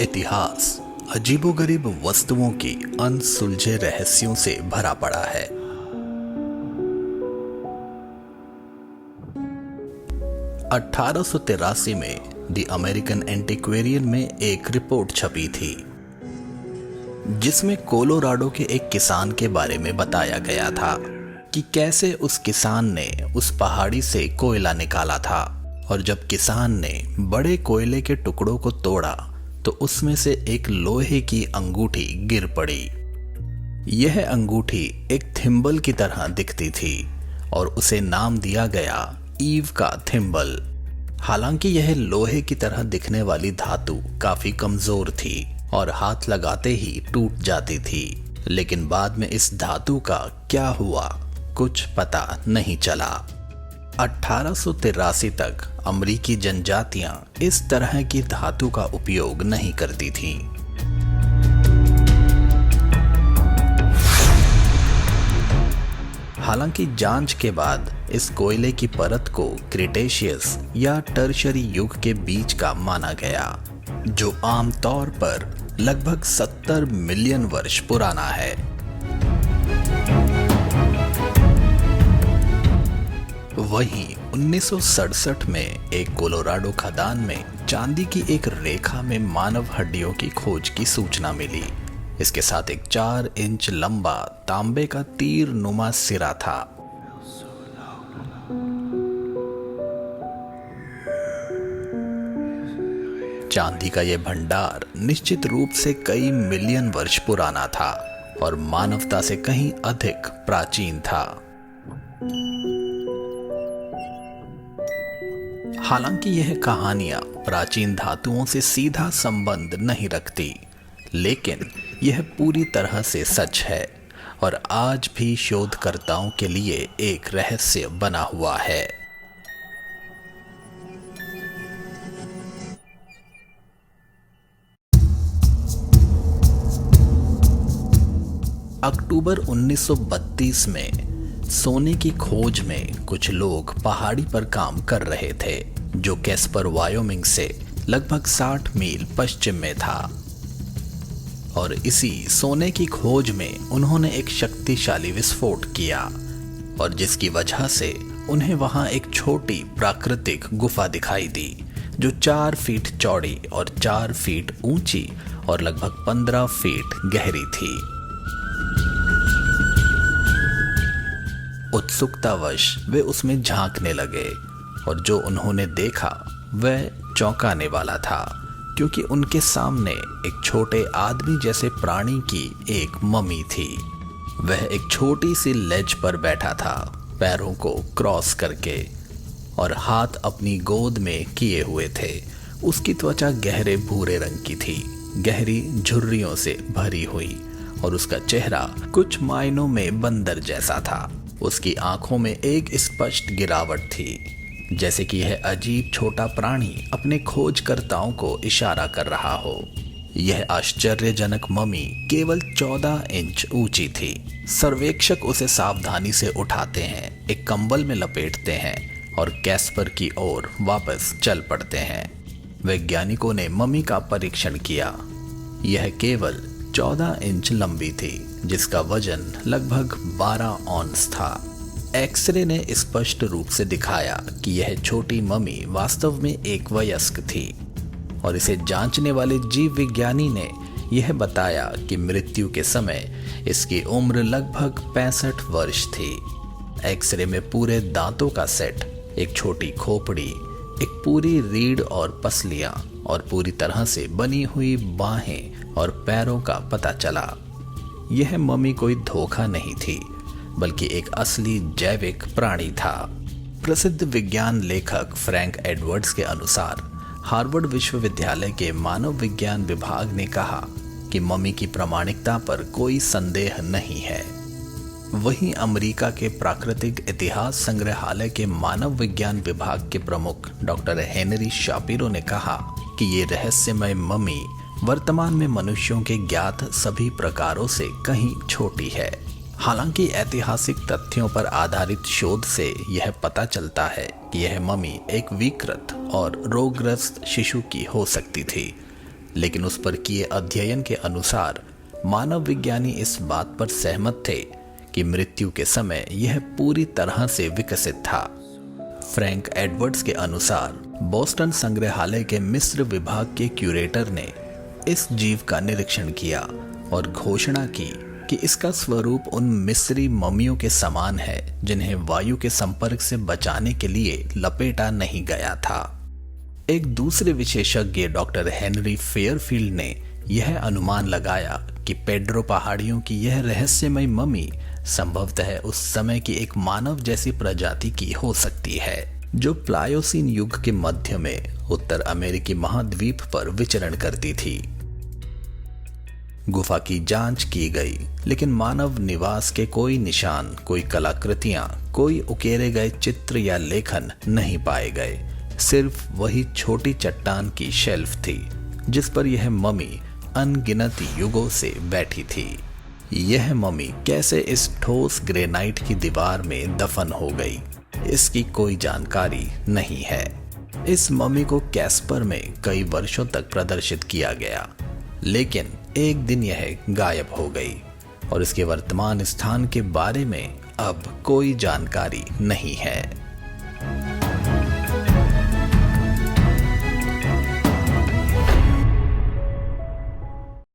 इतिहास अजीबोगरीब वस्तुओं की अनसुलझे रहस्यों से भरा पड़ा है। (1883) में द अमेरिकन एंटीक्वेरियन में एक रिपोर्ट छपी थी जिसमें कोलोराडो के एक किसान के बारे में बताया गया था कि कैसे उस किसान ने उस पहाड़ी से कोयला निकाला था, और जब किसान ने बड़े कोयले के टुकड़ों को तोड़ा तो उसमें से एक लोहे की अंगूठी गिर पड़ी। यह अंगूठी एक थिम्बल की तरह दिखती थी और उसे नाम दिया गया ईव का थिम्बल। हालांकि यह लोहे की तरह दिखने वाली धातु काफी कमजोर थी और हाथ लगाते ही टूट जाती थी, लेकिन बाद में इस धातु का क्या हुआ कुछ पता नहीं चला। 1883 तक अमरीकी जनजातियां इस तरह की धातु का उपयोग नहीं करती थीं। हालांकि जांच के बाद इस कोयले की परत को क्रिटेशियस या टर्शरी युग के बीच का माना गया, जो आमतौर पर लगभग 70 मिलियन वर्ष पुराना है। वहीं 1967 में एक कोलोराडो खदान में चांदी की एक रेखा में मानव हड्डियों की खोज की सूचना मिली। इसके साथ एक 4 इंच लंबा तांबे का तीर नुमा सिरा था। चांदी का यह भंडार निश्चित रूप से कई मिलियन वर्ष पुराना था और मानवता से कहीं अधिक प्राचीन था। हालांकि यह कहानियां प्राचीन धातुओं से सीधा संबंध नहीं रखती, लेकिन यह पूरी तरह से सच है और आज भी शोधकर्ताओं के लिए एक रहस्य बना हुआ है। अक्टूबर 1932 में सोने की खोज में कुछ लोग पहाड़ी पर काम कर रहे थे जो कैस्पर वायोमिंग से लगभग 60 मील पश्चिम में था, और इसी सोने की खोज में उन्होंने एक शक्तिशाली विस्फोट किया और जिसकी वजह से उन्हें वहां एक छोटी प्राकृतिक गुफा दिखाई दी जो 4 फीट चौड़ी और 4 फीट ऊंची और लगभग 15 फीट गहरी थी। उत्सुकतावश वे उसमें झांकने लगे और जो उन्होंने देखा वह चौंकाने वाला था, क्योंकि उनके सामने एक छोटे आदमी जैसे प्राणी की एक मम्मी थी। वह एक छोटी सी लेज पर बैठा था, पैरों को क्रॉस करके और हाथ अपनी गोद में किए हुए थे। उसकी त्वचा गहरे भूरे रंग की थी, गहरी झुर्रियों से भरी हुई, और उसका चेहरा कुछ मायनों में बंदर जैसा था। उसकी आंखों में एक स्पष्ट गिरावट थी, जैसे कि यह अजीब छोटा प्राणी अपने खोजकर्ताओं को इशारा कर रहा हो। यह आश्चर्यजनक मम्मी केवल 14 इंच ऊंची थी। सर्वेक्षक उसे सावधानी से उठाते हैं, एक कंबल में लपेटते हैं और कैस्पर की ओर वापस चल पड़ते हैं। वैज्ञानिकों ने मम्मी का परीक्षण किया। यह केवल 14 इंच लंबी थी, जिसका वजन लगभग 12 औंस था। एक्सरे ने स्पष्ट रूप से दिखाया कि यह छोटी मम्मी वास्तव में एक वयस्क थी, और इसे जांचने वाले जीव विज्ञानी ने यह बताया कि मृत्यु के समय इसकी उम्र लगभग 65 वर्ष थी। एक्सरे में पूरे दांतों का सेट, एक छोटी खोपड़ी, एक पूरी रीढ़ और पसलियां और पूरी तरह से बनी हुई बाहें और पैरों का पता चला। यह मम्मी कोई धोखा नहीं थी, बल्कि एक असली जैविक प्राणी था। प्रसिद्ध विज्ञान लेखक फ्रैंक एडवर्ड्स के अनुसार हार्वर्ड विश्वविद्यालय के मानव विज्ञान विभाग ने कहा कि मम्मी की प्रामाणिकता पर कोई संदेह नहीं है। वहीं अमेरिका के प्राकृतिक इतिहास संग्रहालय के मानव विज्ञान विभाग के प्रमुख डॉक्टर हेनरी शापिरो ने कहा कि ये रहस्यमय मम्मी वर्तमान में मनुष्यों के ज्ञात सभी प्रकारों से कहीं छोटी है। हालांकि ऐतिहासिक तथ्यों पर आधारित शोध से यह पता चलता है कि यह मम्मी एक विकृत और रोगग्रस्त शिशु की हो सकती थी, लेकिन उस पर किए अध्ययन के अनुसार मानव विज्ञानी इस बात पर सहमत थे कि मृत्यु के समय यह पूरी तरह से विकसित था। फ्रैंक एडवर्ड्स के अनुसार बोस्टन संग्रहालय के मिस्र विभाग के क्यूरेटर ने इस जीव का निरीक्षण किया और घोषणा की कि इसका स्वरूप उन मिस्री मम्मियों के समान है जिन्हें वायु के संपर्क से बचाने के लिए लपेटा नहीं गया था। एक दूसरे विशेषज्ञ डॉक्टर हेनरी फेयरफील्ड ने यह अनुमान लगाया कि पेड्रो पहाड़ियों की यह रहस्यमय मम्मी संभवतः उस समय की एक मानव जैसी प्रजाति की हो सकती है जो प्लायोसीन युग के मध्य में उत्तर अमेरिकी महाद्वीप पर विचरण करती थी। गुफा की जांच की गई, लेकिन मानव निवास के कोई निशान, कोई कलाकृतियां, कोई उकेरे गए चित्र या लेखन नहीं पाए गए। सिर्फ वही छोटी चट्टान की शेल्फ थी जिस पर यह मम्मी अनगिनत युगों से बैठी थी। यह मम्मी कैसे इस ठोस ग्रेनाइट की दीवार में दफन हो गई, इसकी कोई जानकारी नहीं है। इस मम्मी को कैस्पर में कई वर्षों तक प्रदर्शित किया गया, लेकिन एक दिन यह गायब हो गई और इसके वर्तमान स्थान के बारे में अब कोई जानकारी नहीं है।